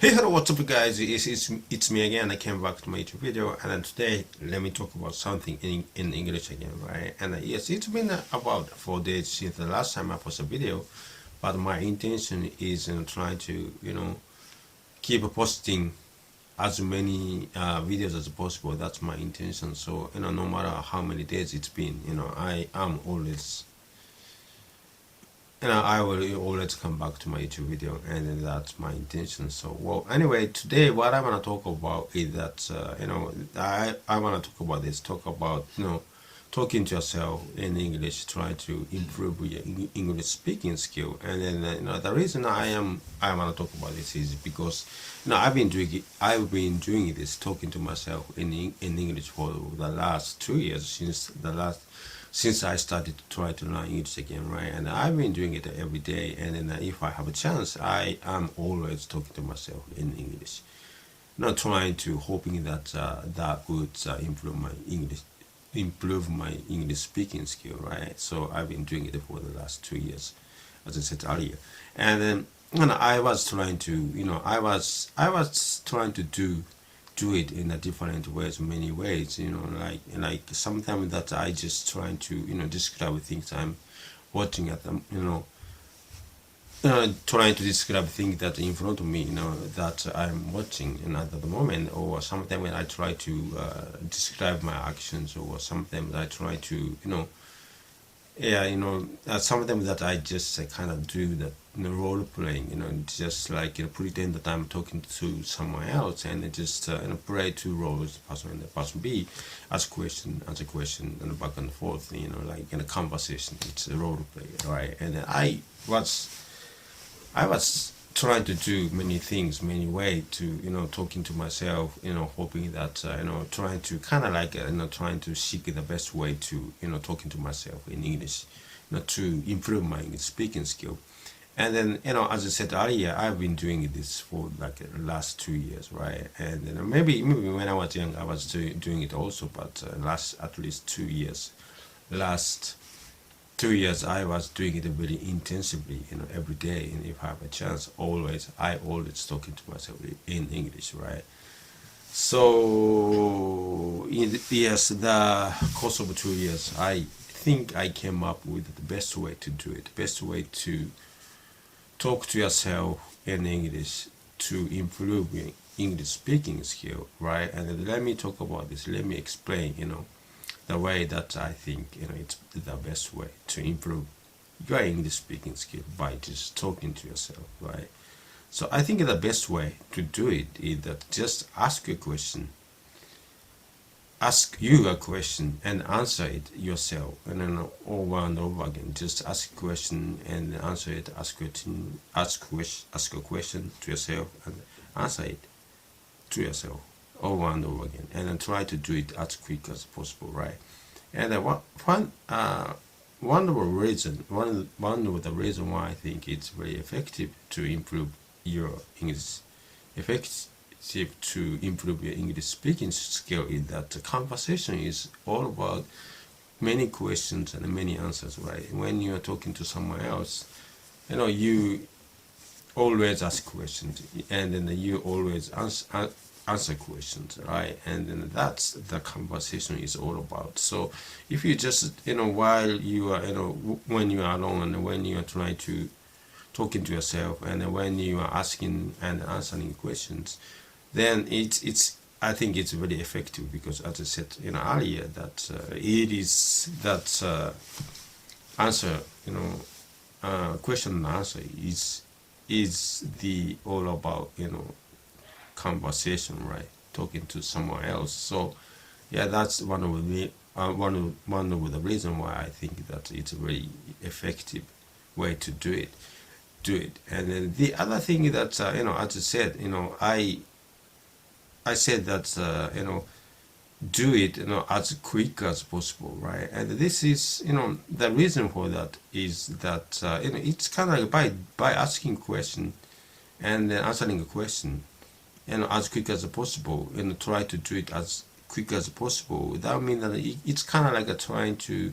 Hey, hello, what's up, guys? It's me again. I came back to my YouTube video, and then today let me talk about something in English again, right? And yes, it's been about 4 days since the last time I posted a video, but my intention is trying to keep posting as many videos as possible. That's my intention. So no matter how many days it's been, I am always. I will always come back to my YouTube video, and that's my intention. So, well, anyway, today what I want to talk about is that, I want to talk about talk about, talking to yourself in English, try to improve your English speaking skill. And then, the reason I want to talk about this is because, I've been doing this, talking to myself in English for the last 2 years, since I started to try to learn English again, right? And I've been doing it every day, and then if I have a chance, I am always talking to myself in English, hoping that that would improve my English speaking skill, right? So I've been doing it for the last 2 years, as I said earlier, and then I was trying to, I was trying to do it in a different ways, many ways, like sometimes that I just trying to, describe things I'm watching at them, trying to describe things that in front of me, that I'm watching, at the moment, or sometimes when I try to describe my actions, or sometimes I try to, sometimes that I just kind of do that, role playing, just like pretend that I'm talking to someone else, and just play two roles, person A and person B, ask question, answer question, and back and forth, like in a conversation. It's a role play, right? And I was trying to do many things, many ways to talking to myself, hoping that trying to kind of like trying to seek the best way to talking to myself in English, to improve my English speaking skill. And then as I said earlier, I've been doing this for like the last 2 years, right? And then maybe when I was young I was doing it also, but at least 2 years, last 2 years I was doing it very intensively, every day, and if I have a chance, I always talking to myself in English, right? So yes, the course of 2 years, I think I came up with the best way to do it, best way to talk to yourself in English to improve your English speaking skill, right? And then let me talk about this. Let me explain, the way that I think, it's the best way to improve your English speaking skill by just talking to yourself, right? So I think the best way to do it is that just ask you a question and answer it yourself, and then over and over again. Just ask a question and answer it. Ask a question to yourself and answer it to yourself over and over again, and then try to do it as quick as possible, right? And one of the reason why I think it's very effective to improve your English to improve your English speaking skill is that the conversation is all about many questions and many answers, right? When you are talking to someone else, you always ask questions, and then you always answer questions, right? And then that's the conversation is all about. So if you just while you are when you are alone, and when you are trying to talking to yourself, and when you are asking and answering questions, then I think it's very effective, because as I said earlier, that it is that answer, question and answer is the all about conversation, right? Talking to someone else. So yeah, that's one of the reason why I think that it's a very effective way to do it. And then the other thing that as I said, I said that do it as quick as possible, right? And this is the reason for that is that it's kind of like by asking question and then answering a question as quick as possible, try to do it as quick as possible. That means that it's kind of like trying to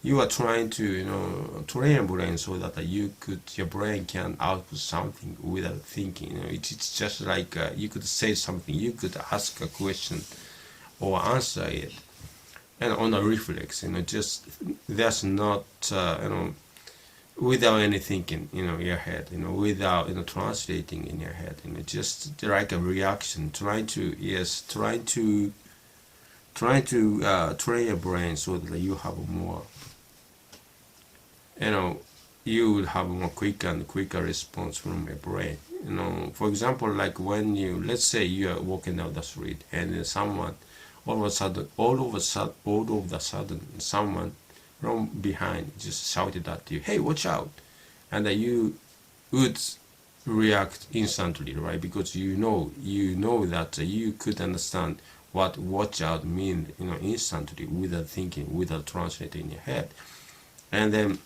you are trying to train your brain so that your brain can output something without thinking. It's just like you could say something, you could ask a question or answer it, and on a reflex, just there's not without any thinking in your head, without translating in your head, just like a reaction, trying to train your brain so that you have more, you will have more quicker and quicker response from your brain. For example, like when let's say you are walking down the street and then someone all of a sudden someone from behind just shouted at you, "Hey, watch out!" And you would react instantly, right? Because you know that you could understand what "watch out" means, instantly, without thinking, without translating in your head, and then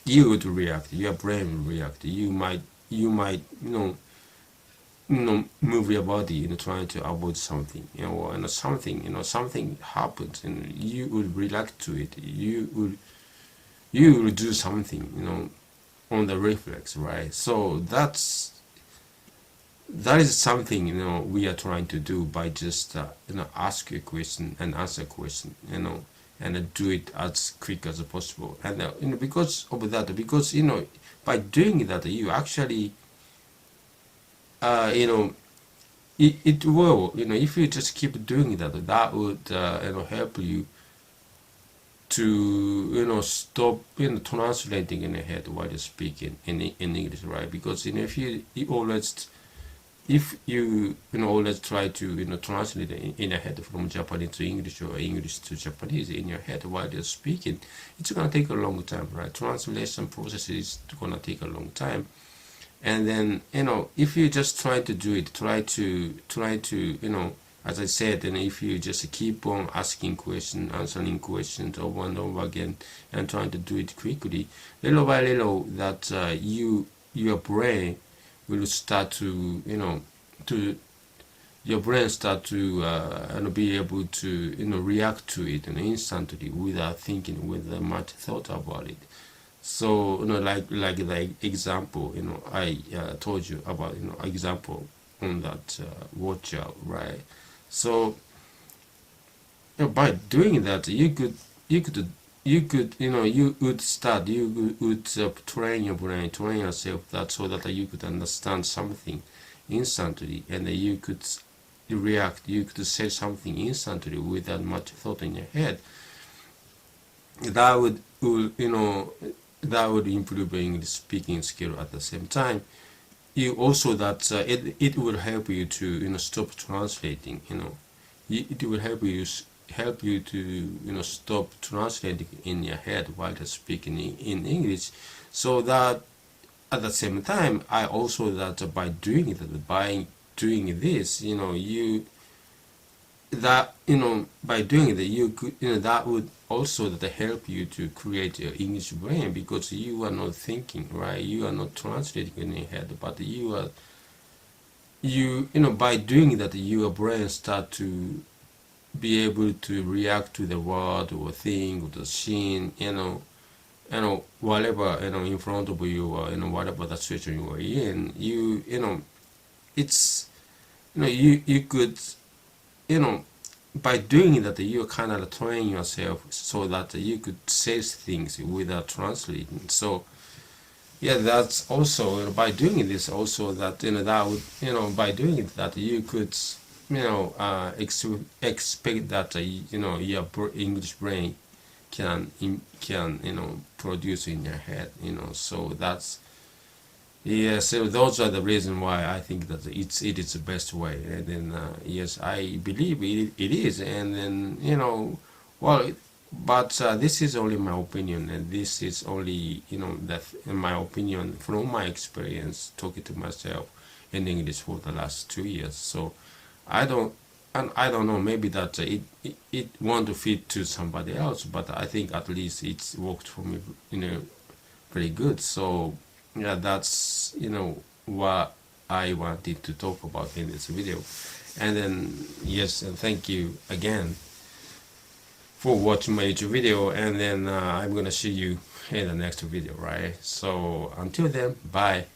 you would react. Your brain will react. You might move your body, trying to avoid something, and something happens, and you would react to it. You will do something, on the reflex, right? So that is something, we are trying to do by just ask a question and answer a question, and do it as quick as possible. And because of that, because by doing that, you actually it will, if you just keep doing that, that would help you to stop translating in your head while you're speaking in English, right? Because if you always try to translate in your head from Japanese to English or English to Japanese in your head while you're speaking, it's gonna take a long time, right? Translation process is gonna take a long time. And then if you just try to do it, try to as I said, and if you just keep on asking questions, answering questions over and over again, and trying to do it quickly, little by little, that your brain will start to your brain start to be able to react to it instantly without thinking, without much thought about it. So like the example I told you about, example on that watch out, right? So by doing that, you would train your brain, train yourself that so that you could understand something instantly, and you could react, you could say something instantly without much thought in your head. That would improve your English speaking skill. At the same time, you also that it will help you to stop translating. It will help you to stop translating in your head while you're speaking in English. So that at the same time, I also that by doing this, by doing that, you could, that would also that help you to create your English brain, because you are not thinking, right? You are not translating in your head, but by doing that, your brain start to be able to react to the word or thing or the scene, whatever in front of you, or whatever the situation you are in. It's you could by doing that, you kind of train yourself so that you could say things without translating. So yeah, that's also by doing this also that that would by doing it that you could expect that your English brain can produce in your head. So that's so those are the reasons why I think that it is the best way. And then yes, I believe it is. And then well, but this is only my opinion, and this is only that in my opinion from my experience talking to myself in English for the last 2 years. So I don't know, maybe that it won't fit to somebody else, but I think at least it's worked for me pretty good. So yeah, that's what I wanted to talk about in this video. And then yes, and thank you again for watching my YouTube video, and then I'm gonna see you in the next video, right? So until then, bye.